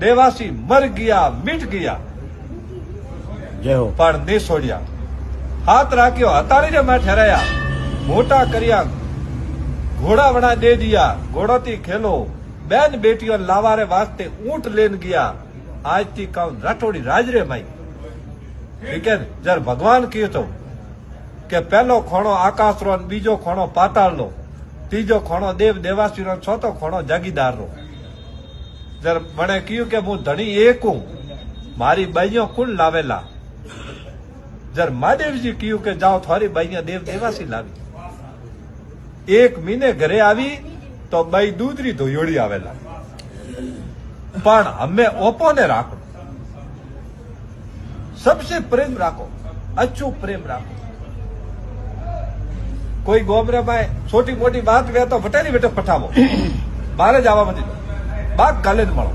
દેવાસી મર ગયા મીટ ગયા જય હો. પણ નહીં છોડ્યા. હાથ રાખ્યો હતાળીને માં ઠેરાયા. મોટા કર્યા ઘોડાવણા દે દિયા. ઘોડોથી ખેલો બેન બેટીઓ લાવારે વાસ્તે ઊંટ લેન ગયા. આજથી કાઉ રાઠોડી રાજરે માઈ ઠીક જયારે ભગવાન કીધું કે પહેલો ખોણો આકાશનો, બીજો ખોણો પાતાળનો, ત્રીજો ખોણો દેવ દેવાસીનો, ચોથો ખોણો જાગીદારનો. જયારે મને કહ્યું કે હું ધણી એક હું, મારી બાઈઓ કુલ લાવેલા. જયારે મહાદેવજી કહ્યું કે જાઓ થોરી બાઈઓ દેવ દેવાસી લાવી. એક મહિને ઘરે આવી તો બાઈ દૂધરી ધોયોડી આવેલા. પણ અમે ઓપો ને રાખો, સબસે પ્રેમ રાખો, અચૂક પ્રેમ રાખો. કોઈ ગોમરે માં છોટી મોટી વાત વે તો વટેલી વેટે પઠાવો, બહાર જ આવવા નથી. બાગ ગાલે જ મળો.